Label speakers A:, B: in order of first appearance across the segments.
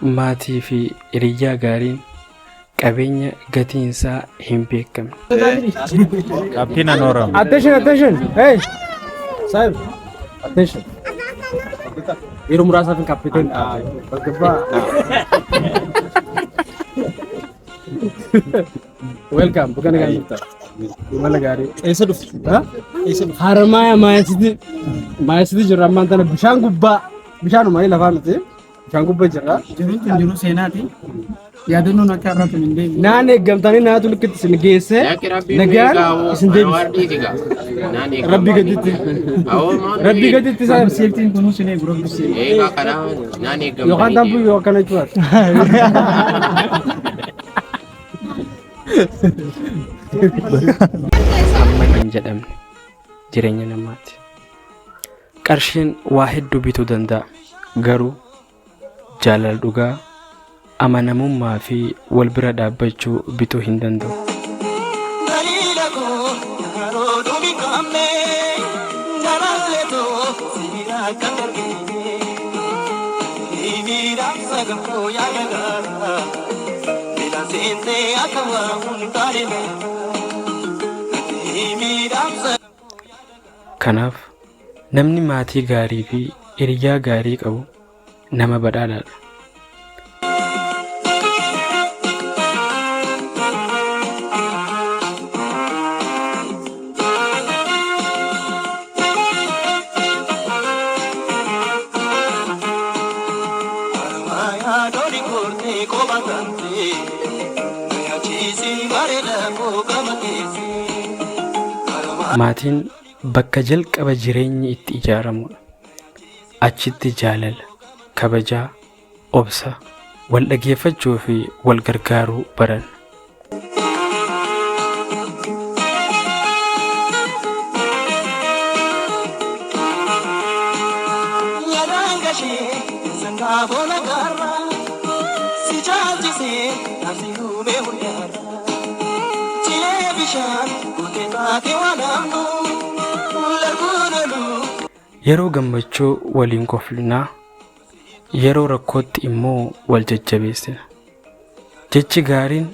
A: maatii fi hiriyyaa gaariin qabeenya gatiinsaa hin beekamne.
B: Captain Anoram.
C: Attention. Hey, sir. Attention. Iru merasa kan kapten. Welcome. Bukan dengan kita. Gimana gari? Seduf. Ha? Harmaya Mayasiti jira mantana bishaan gubbaa. Bishaan umanii lafaa miti. Bishaan gubbaa jira.
D: Jiru seenaati. Yaadannoon akka irratti hin deebiin.
C: Naan eeggamtanii naatu likkatti isin geesse. Nagaan isin deebise. Rabbi gaditti. Rabbi gaditti isaa
D: Seeftiin kunuu sin eegu rabbi sin.
C: yookaan dambu yookaan jechuudha.
A: Amma hin jedhamne jireenya namaati. Qarshiin waa hedduu bituu danda'a. Garuu jaalala dhugaa, amanamummaa fi wal bira dhaabbachuu bituu hin danda'u. Kanaaf namni maatii gaarii fi hiriyyaa gaarii qabu nama badhaadhaadha. Maatiin bakka jalqaba jireenyi itti ijaaramudha. Achitti jaalala, kabajaa, obsa, wal dhageeffachuu fi wal gargaaruu baran. Yeroo gammachuu waliin koflinaa, yeroo rakkootti immoo wal jajjabeessina. Jechi gaariin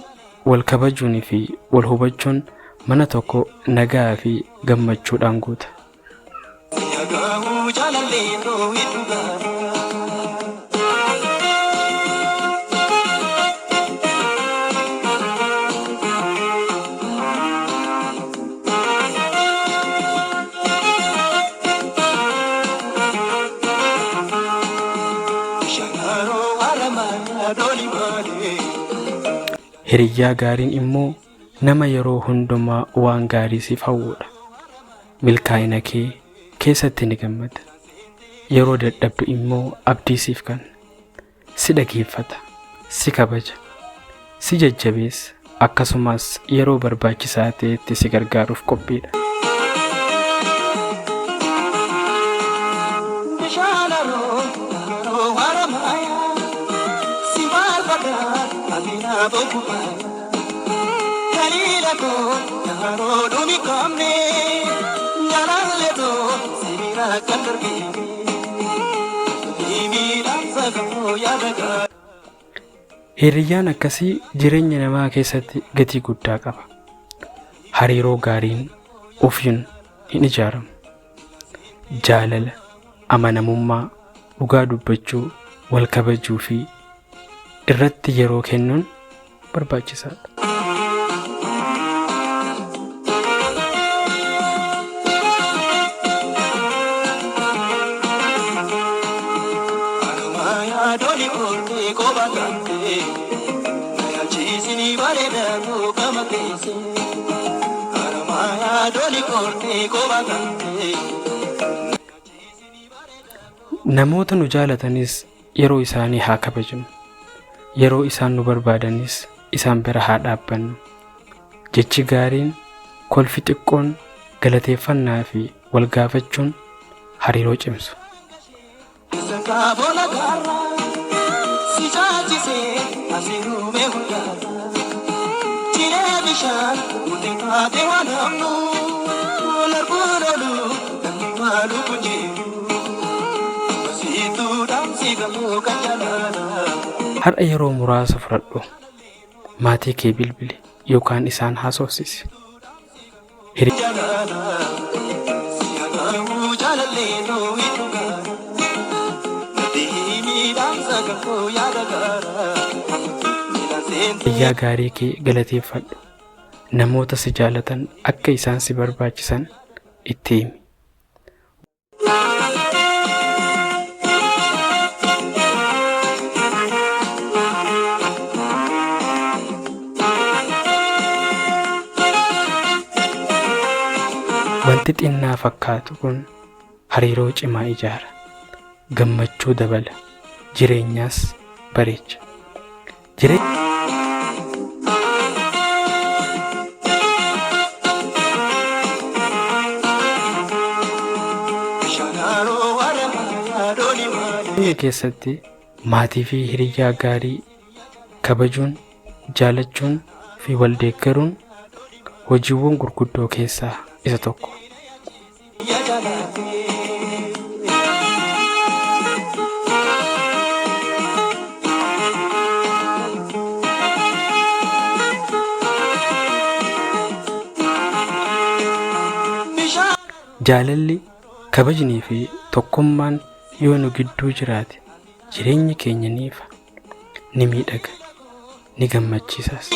A: wal kabajuun fi wal hubachuun mana tokko nagaa fi gammachuudhaan guuta. Hiriyyaa gaariin immoo nama yeroo hundumaa waan gaarii siif hawwudha. Milkaa'ina kee keessatti ni gammada. Yeroo dadhabdu immoo abdii siif kenna. Si dhageeffata, si kabaja, si jajjabeessa, akkasumas yeroo barbaachisaa ta'etti si gargaaruuf qophiidha. Hiriyyaan akkasii jireenya namaa keessatti gatii guddaa qaba. Hariiroo gaariin ofiin hin ijaaramu. Jaalala, amanamummaa, dhugaa dubbachuu, wal kabajuu fi irratti yeroo kennuun barbaachisaadha. Namoota nu jaalatanis yeroo isaanii haa kabajnu. Yeroo isaan nu barbaadanis isaan bira haa dhaabbannu. Jechi gaariin, kolfi xiqqoon, galateeffannaa fi wal gaafachuun hariiroo cimsu. Har'a yeroo muraasa fudhadhu. Maatii kee bilbili yookaan isaan haasofsisi. Hiriyaa gaarii kee galateeffadhu. Namoota si jaalatan akka isaan si barbaachisan itti himi. Wanti xinnaa fakkaatu kun hariiroo cimaa ijaara. Gammachuu dabala. Jireenyaas bareecha. Jireenya keessatti maatii fi hiriyaa gaarii kabajuun, jaalachuun fi waldeeggaruun hojiiwwan gurguddoo keessaa isa tokko. Jaalalli, kabajnii fi tokkummaan yoo nu gidduu jiraate jireenyi keenya ni ifa, ni miidhaga, ni gammachiisas.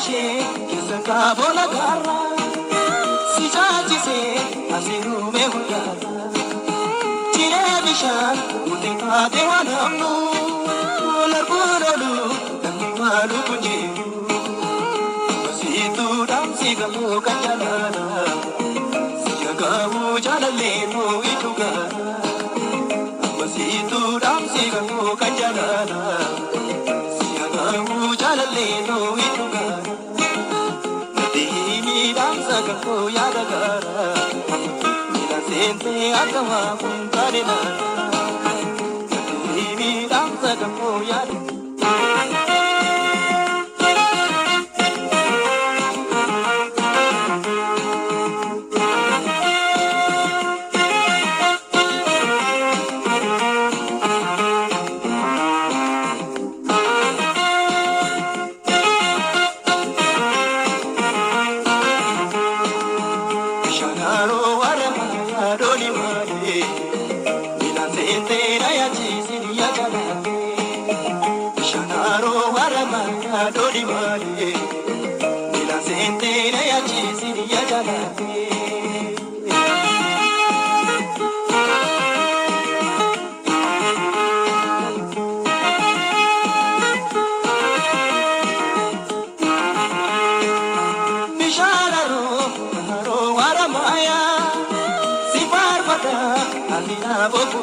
E: ishee keessa kaabona gaara si caalchisee asiruume hundaata jiree bishaan murtee taate waan hamnu larbuun olu namni maalu kun jiru masiituu dhaamsi gamoo kan jalaala siya gamoo jaalallee moo iddoo gaara masiituu dhaamsi gamoo kan jalaala siya gamoo jaalallee moo iddoo gaara nadiini dhaamsa gamoo yaada gaara nila seentee akka waa kun taane naana nadiini dhaamsa gamoo yaada Boku